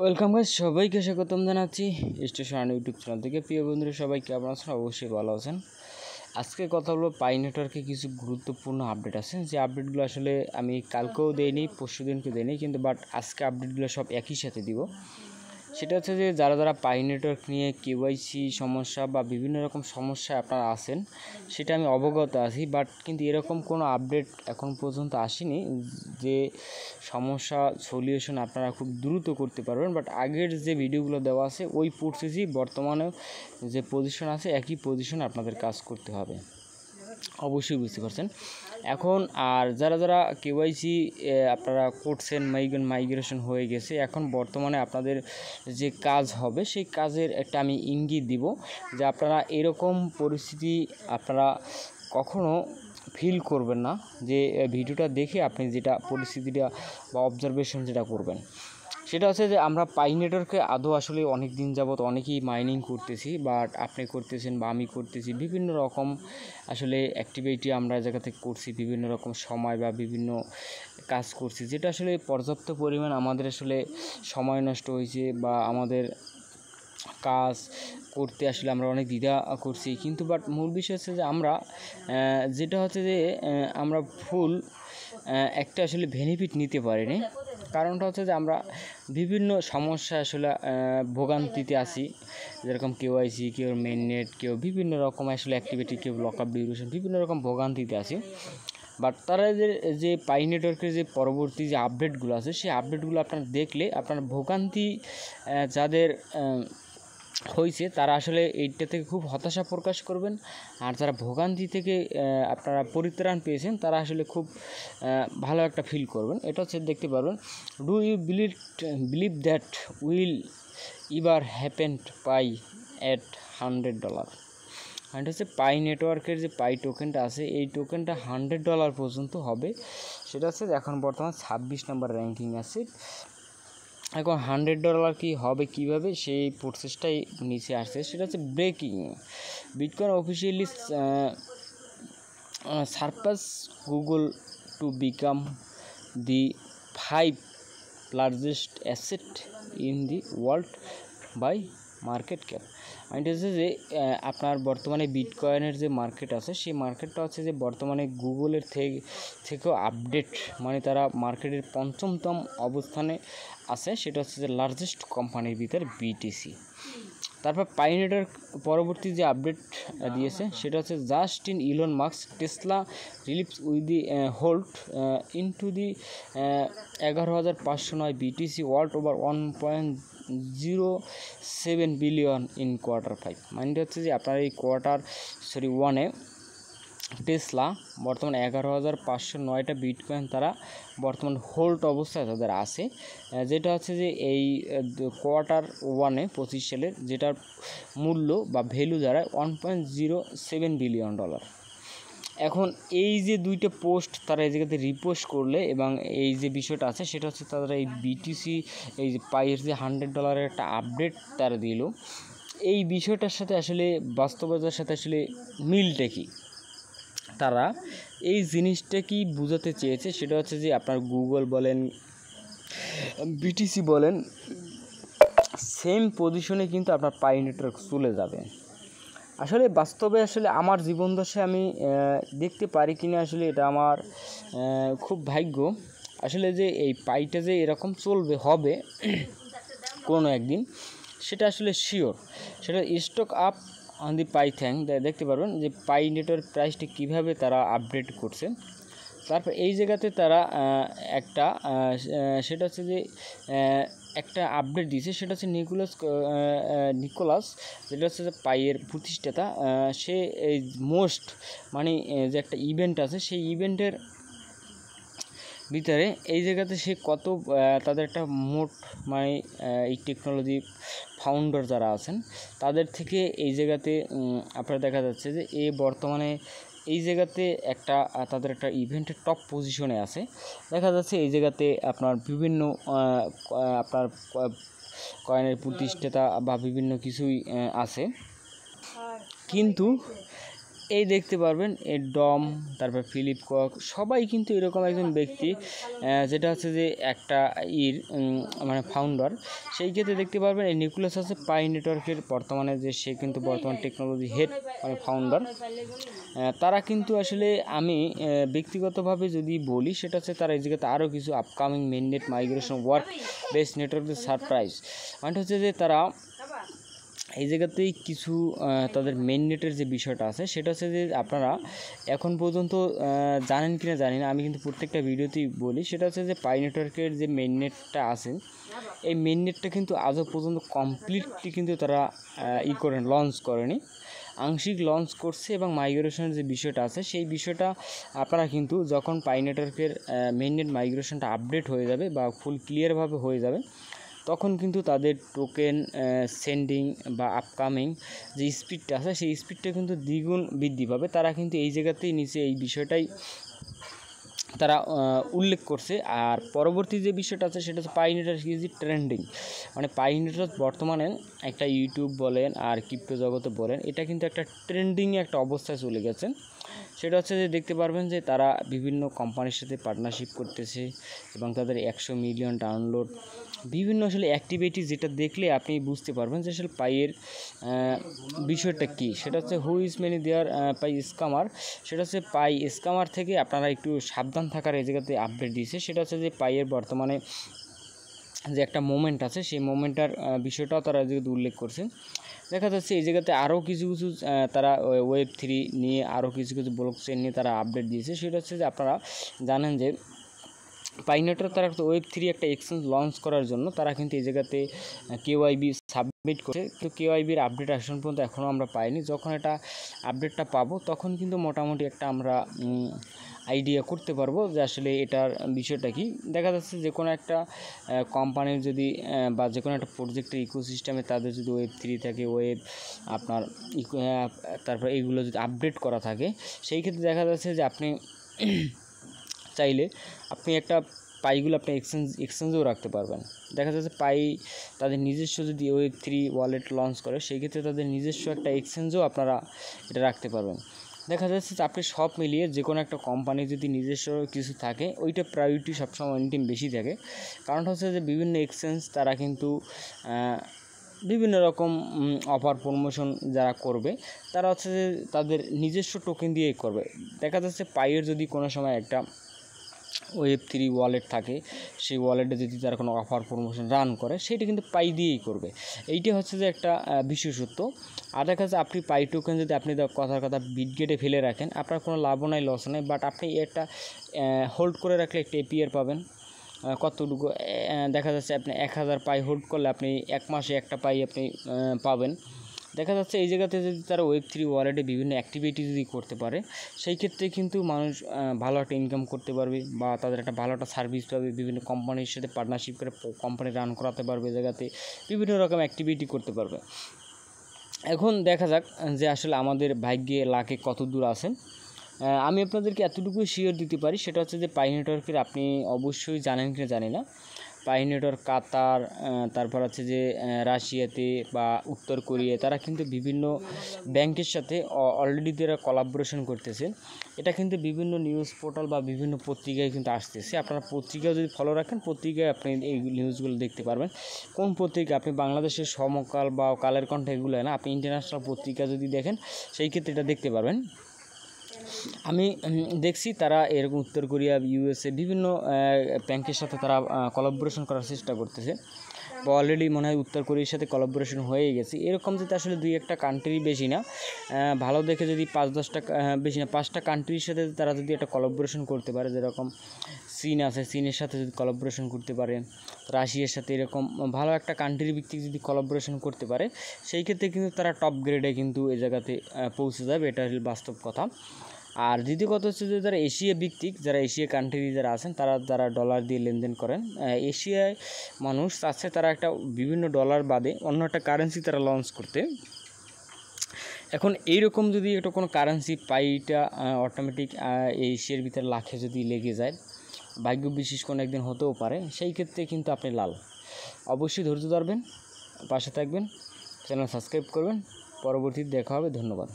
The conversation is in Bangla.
ওয়েলকাম গাইস, সবাইকে স্বাগতম জানাচ্ছি স্টেশন ইউটিউব চ্যানেল থেকে। প্রিয় বন্ধুরা, সবাই কেমন আছেন? অবশ্যই ভালো আছেন। আজকে কথা হলো পাই নেটওয়ার্কে কিছু গুরুত্বপূর্ণ আপডেট আছে, যে আপডেটগুলো আসলে আমি কালকেও দেইনি, পরশু দিনকে দেইনি, কিন্তু আজকে আপডেটগুলো সব একই সাথে দিব। সেটা হচ্ছে যে যারা পাই নেটওয়ার্ক নিয়ে কেওয়াইসি সমস্যা বা বিভিন্ন রকম সমস্যায় আপনারা আছেন, সেটা আমি অবগত আছি, কিন্তু এরকম কোনো আপডেট এখন পর্যন্ত আসেনি যে সমস্যা সলিউশন আপনারা খুব দ্রুত করতে পারবেন। আগের যে ভিডিওগুলো দেওয়া আছে ওই প্রসেসই বর্তমানে যে পজিশন আছে, একই পজিশন আপনাদের কাজ করতে হবে, অবশ্যই বুঝতে পারছেন। এখন আর যারা কেওয়াইসি আপনারা করছেন, মাইগ্রেশন হয়ে গেছে, এখন বর্তমানে আপনাদের যে কাজ হবে সেই কাজের একটা আমি ইঙ্গিত দিব, যে আপনারা এরকম পরিস্থিতি আপনারা কখনো ফিল করবেন না, যে ভিডিওটা দেখে আপনি যেটা পরিস্থিতিটা বা অবজারভেশন যেটা করবেন সেটা হচ্ছে যে আমরা পাই নেটওয়ার্কে আদৌ আসলে অনেক দিন যাবত অনেকেই মাইনিং করতেছি, আপনি করতেছেন বা আমি করতেছি, বিভিন্ন রকম আসলে অ্যাক্টিভিটি আমরা জায়গাতে করছি, বিভিন্ন রকম সময় বা বিভিন্ন কাজ করছি, যেটা আসলে পর্যাপ্ত পরিমাণ আমাদের আসলে সময় নষ্ট হয়েছে বা আমাদের কাজ করতে আসলে আমরা অনেক দ্বিধা করছি। কিন্তু মূল বিষয় হচ্ছে যে আমরা যেটা হচ্ছে যে আমরা ফুল একটা আসলে বেনিফিট নিতে পারিনি। কারণটা হচ্ছে যে আমরা বিভিন্ন সমস্যা আসলে ভোগান্তিতে আছি, যেরকম কেওয়াইসি, কেউ মেইননেট, কেউ বিভিন্ন রকম আসলে অ্যাক্টিভিটি, কেউ লকআপ ডিউরেশন, বিভিন্ন রকম ভোগান্তিতে আছি। তারা যে পাই নেটওয়ার্কের যে পরবর্তী যে আপডেটগুলো আছে, সেই আপডেটগুলো আপনারা দেখলে আপনার ভোগান্তি যাদের হয়েছে তারা আসলে এইটা থেকে খুব হতাশা প্রকাশ করবেন, আর যারা ভোগান্তি থেকে আপনারা পরিত্রাণ পেয়েছেন তারা আসলে খুব ভালো একটা ফিল করবেন। এটা হচ্ছে দেখতে পারবেন, do you believe that will ever happened Pi at $100। আর হচ্ছে পাই নেটওয়ার্কের যে পাই টোকেনটা আছে, এই টোকেনটা $100 পর্যন্ত হবে। সেটা হচ্ছে এখন বর্তমান 26 নম্বর র্যাঙ্কিং আছে। এখন $100 কি হবে, কিভাবে সেই প্রসেসটাই নিচে আসছে, সেটা হচ্ছে breaking bitcoin officially surpass Google to become the 5 largest asset in the world by market cap. এটা হচ্ছে যে আপনার বর্তমানে বিটকয়েনের যে মার্কেট আছে, সেই মার্কেটটা হচ্ছে যে বর্তমানে গুগলের থেকেও আপডেট, মানে তারা মার্কেটের 5ম অবস্থানে আছে। সেটা হচ্ছে যে লার্জেস্ট কোম্পানির ভিতর বিটিসি। তারপর পাই নেটওয়ার্ক পরবর্তী যে আপডেট দিয়েছে সেটা হচ্ছে Justin Elon Musk Tesla reveals with the hold into the 11,509 BTC worth over 1.07 billion in Q5। মানে হচ্ছে যে আপনার এই Q1-এ টেসলা বর্তমানে 11,509টা বিটকয়েন তারা বর্তমান হোল্ড অবস্থায় তাদের আছে, যেটা হচ্ছে যে এই Q1-এ 25 সালের, যেটার মূল্য বা ভ্যালু দাঁড়ায় $1.07 বিলিয়ন। এখন এই যে দুইটা পোস্ট তারা এই জায়গাতে রিপোস্ট করলে, এবং এই যে বিষয়টা আছে সেটা হচ্ছে তারা এই বিটিসি এই যে পাইয়ের যে $100 একটা আপডেট তারা দিল, এই বিষয়টার সাথে আসলে বাস্তবতার সাথে আসলে মিলটা কি, তারা এই জিনিসটা কি বোঝাতে চেয়েছে, সেটা হচ্ছে যে আপনার গুগল বলেন, বিটিসি বলেন, সেম পজিশনে কিন্তু আপনার পাই নেটওয়ার্ক চলে যাবে। আসলে বাস্তবে আসলে আমার জীবন দশায় আমি দেখতে পারি কিনা, আসলে এটা আমার খুব ভাগ্য আসলে, যে এই পাইটা যে এরকম চলবে হবে কোনো একদিন, সেটা আসলে শিওর। সেটা স্টক আপ অন দি পাই দেখতে পারবেন যে পাই নেটওয়ার্ক প্রাইসটি কীভাবে তারা আপডেট করছে। তারপর এই জায়গাতে তারা একটা সেটা হচ্ছে যে একটা আপডেট দিয়েছে, সেটা হচ্ছে নিকোলাস, যেটা হচ্ছে যে পাইয়ের প্রতিষ্ঠাতা, সে এই মোস্ট মানে যে একটা ইভেন্ট আছে, সেই ইভেন্টের ভিতরে এই জায়গাতে সে কত তাদের একটা মোট মানে এই টেকনোলজি ফাউন্ডার যারা আছেন তাদের থেকে এই জায়গাতে আপনারা দেখা যাচ্ছে যে বর্তমানে এই জায়গাতে একটা তাদের একটা ইভেন্টের টপ পজিশনে আছে। দেখা যাচ্ছে এই জায়গাতে আপনার বিভিন্ন আপনার কয়েনের প্রতিষ্ঠাতা বা বিভিন্ন কিছুই আছে, কিন্তু এই দেখতে পারবেন এই ডম, তারপর ফিলিপ কক, সবাই কিন্তু এরকম একজন ব্যক্তি যেটা হচ্ছে যে একটা মানে ফাউন্ডার। সেই ক্ষেত্রে দেখতে পারবেন এই নিকোলাস আছে পাই নেটওয়ার্কের বর্তমানে যে সে কিন্তু বর্তমান টেকনোলজি হেড মানে ফাউন্ডার। তারা কিন্তু আসলে আমি ব্যক্তিগতভাবে যদি বলি সেটা হচ্ছে তারা এই জায়গাতে আরও কিছু upcoming mainnet migration work base নেটওয়ার্কের সারপ্রাইজ মানে হচ্ছে যে তারা এই জায়গাতেই কিছু তাদের মেইননেটের যে বিষয়টা আছে সেটা হচ্ছে যে আপনারা এখন পর্যন্ত জানেন কি না জানি না, আমি কিন্তু প্রত্যেকটা ভিডিওতেই বলি, সেটা হচ্ছে যে পাই নেটওয়ার্কের যে মেইননেটটা আছে এই মেইননেটটা কিন্তু আজও পর্যন্ত কমপ্লিটলি কিন্তু তারা লঞ্চ করেনি, আংশিক লঞ্চ করছে। এবং মাইগ্রেশনের যে বিষয়টা আছে সেই বিষয়টা আপনারা কিন্তু যখন পাই নেটওয়ার্কের মেইননেট মাইগ্রেশনটা আপডেট হয়ে যাবে বা ফুল ক্লিয়ারভাবে হয়ে যাবে তখন কিন্তু তাদের টোকেন সেন্ডিং বা আপকামিং যে স্পিডটা আছে সেই স্পিডটা কিন্তু দ্বিগুণ বৃদ্ধি পাবে। তারা কিন্তু এই জায়গাতেই নিচে এই বিষয়টাই তারা উল্লেখ করছে। আর পরবর্তী যে বিষয়টা আছে সেটা হচ্ছে পাই নেটওয়ার্ক ইজ ট্রেন্ডিং, মানে পাই নেটওয়ার্ক বর্তমানে একটা ইউটিউব বলেন আর ক্রিপ্টো জগতে বলেন এটা কিন্তু একটা ট্রেন্ডিংয়ে একটা অবস্থায় চলে গেছে। সেটা হচ্ছে যে দেখতে পারবেন যে তারা বিভিন্ন কোম্পানির সাথে পার্টনারশিপ করতেছে এবং তাদের 100 মিলিয়ন ডাউনলোড বিভিন্ন আসলে অ্যাক্টিভিটি যেটা দেখলে আপনি বুঝতে পারবেন যে আসলে পাইয়ের বিষয়টা কী। সেটা হচ্ছে হু ইজ মেনি দেয়ার পাই স্কামার, সেটা হচ্ছে পাই স্কামার থেকে আপনারা একটু সাবধান থাকার এই জায়গাতে আপডেট দিয়েছে। সেটা হচ্ছে যে পাইয়ের বর্তমানে যে একটা মোমেন্ট আছে সেই মোমেন্টটার বিষয়টাও তারা যেহেতু উল্লেখ করছে। দেখা যাচ্ছে এই জায়গাতে আরও কিছু কিছু তারা Web3 নিয়ে আরও কিছু কিছু ব্লকচেন নিয়ে তারা আপডেট দিয়েছে। সেটা হচ্ছে যে আপনারা জানেন যে পাই নেটওয়ার্ক তারা Web3 একটা এক্সচেঞ্জ লঞ্চ করার জন্য তারা কিন্তু এই জায়গাতে কেওয়াইবি সাবমিট করছে, তো কেওয়াইবির আপডেট এখন পর্যন্ত এখনও আমরা পাইনি। যখন এটা আপডেটটা পাবো তখন কিন্তু মোটামুটি একটা আমরা আইডিয়া করতে পারবো যে আসলে এটার বিষয়টা কি। দেখা যাচ্ছে যে কোনো একটা কোম্পানির যদি বা যে কোনো একটা প্রজেক্টের ইকোসিস্টেমে তাদের যদি Web3 থাকে, আপনার তারপর এইগুলো যদি আপডেট করা থাকে সেই ক্ষেত্রে দেখা যাচ্ছে যে আপনি চাইলে আপনি একটা পাইগুলো আপনি এক্সচেঞ্জেও রাখতে পারবেন। দেখা যাচ্ছে পাই তাদের নিজস্ব যদি Web3 ওয়ালেট লঞ্চ করে সেই ক্ষেত্রে তাদের নিজস্ব একটা এক্সচেঞ্জও আপনারা এটা রাখতে পারবেন। দেখা যাচ্ছে যে আপনি সব মিলিয়ে যে কোনো একটা কোম্পানি যদি নিজস্ব কিছু থাকে ওইটা প্রায়োরিটি সবসময় অনেকদিন বেশি থাকে। কারণটা হচ্ছে যে বিভিন্ন এক্সচেঞ্জ তারা কিন্তু বিভিন্ন রকম অফার প্রমোশন যারা করবে তারা হচ্ছে যে তাদের নিজস্ব টোকেন দিয়েই করবে। দেখা যাচ্ছে পাইয়ের যদি কোনো সময় একটা Web3 ওয়ালেট থাকে সেই ওয়ালেটে যদি তারা কোনো অফার প্রমোশন রান করে সেটা কিন্তু পাই দিয়েই করবে, এইটা হচ্ছে যে একটা বিশেষত্ব। আর দেখা যাচ্ছে আপনি পাই টোকেন যদি আপনি কথার কথা বিটগেটে ফেলে রাখেন আপনার কোনো লাভও নাই লস নাই, বাট আপনি একটা হোল্ড করে রাখলে একটা এপিআর পাবেন কতটুকু দেখা যাচ্ছে আপনি 1000 পাই হোল্ড করলে আপনি 1 মাসে একটা পাই আপনি পাবেন। দেখা যাচ্ছে এই জায়গাতে যদি তারা Web3 ওয়ালেটে বিভিন্ন অ্যাক্টিভিটি যদি করতে পারে সেই ক্ষেত্রে কিন্তু মানুষ ভালো একটা ইনকাম করতে পারবে বা তাদের একটা ভালো একটা সার্ভিস পাবে, বিভিন্ন কোম্পানির সাথে পার্টনারশিপ করে কোম্পানি রান করাতে পারবে, জায়গাতে বিভিন্ন রকম অ্যাক্টিভিটি করতে পারবে। এখন দেখা যাক যে আসলে আমাদের ভাগ্যে লাকে কত দূর আছেন। আমি আপনাদেরকে এতটুকুই শিওর দিতে পারি সেটা হচ্ছে যে পাই নেটওয়ার্কের আপনি অবশ্যই জানেন কিনা জানি না, পাই নেটওয়ার্ক কাতার তারপর আছে যে রাশিয়াতে বা উত্তর কোরিয়া তারা কিন্তু বিভিন্ন ব্যাংকের সাথে অলরেডি তারা কোলাবোরেশন করতেছে। এটা কিন্তু বিভিন্ন নিউজ পোর্টাল বা বিভিন্ন পত্রিকায় কিন্তু আসতেছে। আপনারা পত্রিকাও যদি ফলো রাখেন পত্রিকায় আপনি এই নিউজগুলো দেখতে পারবেন। কোন পত্রিকা আপনি বাংলাদেশের সমকাল বা কালের কণ্ঠ এগুলো না, আপনি ইন্টারন্যাশনাল পত্রিকা যদি দেখেন সেই ক্ষেত্রে এটা দেখতে পারবেন। আমি দেখছি তারা এরকম উত্তর কোরিয়া ইউএসএ বিভিন্ন ব্যাংকের সাথে তারা কোলাবোরেশন করার চেষ্টা করতেছে বা অলরেডি মনে হয় উত্তর কোরিয়ার সাথে কোলাবোরেশন হয়ে গেছে। এরকম যদি আসলে 2-1টা কান্ট্রি বেশি না ভালো দেখে যদি 5-10টা বেশি না 5টা কান্ট্রির সাথে তারা যদি একটা কোলাবোরেশন করতে পারে, যেরকম চীন আছে চীনের সাথে যদি কোলাবোরেশন করতে পারে, রাশিয়ার সাথে এরকম ভালো একটা কান্ট্রি ভিত্তিক যদি কোলাবোরেশন করতে পারে সেই ক্ষেত্রে কিন্তু তারা টপ গ্রেডে কিন্তু এই জায়গাতে পৌঁছে যাবে, এটা হল বাস্তব কথা। আর দ্বিতীয় কথা হচ্ছে যে যারা এশিয়া ভিত্তিক যারা এশিয়া কান্ট্রি যারা আছেন যারা ডলার দিয়ে লেনদেন করেন, এশিয়ায় মানুষ চাচ্ছে তারা একটা বিভিন্ন ডলার বাদে অন্য একটা কারেন্সি তারা লঞ্চ করতে। এখন এইরকম যদি একটা কোনো কারেন্সি পাইটা অটোমেটিক এশিয়ার ভিতরে লাখে যদি লেগে যায়, ভাগ্য বিশেষ কোনো একদিন হতেও পারে, সেই ক্ষেত্রে কিন্তু আপনি লাল। অবশ্যই ধৈর্য ধরবেন, পাশে থাকবেন, চ্যানেল সাবস্ক্রাইব করবেন। পরবর্তীতে দেখা হবে। ধন্যবাদ।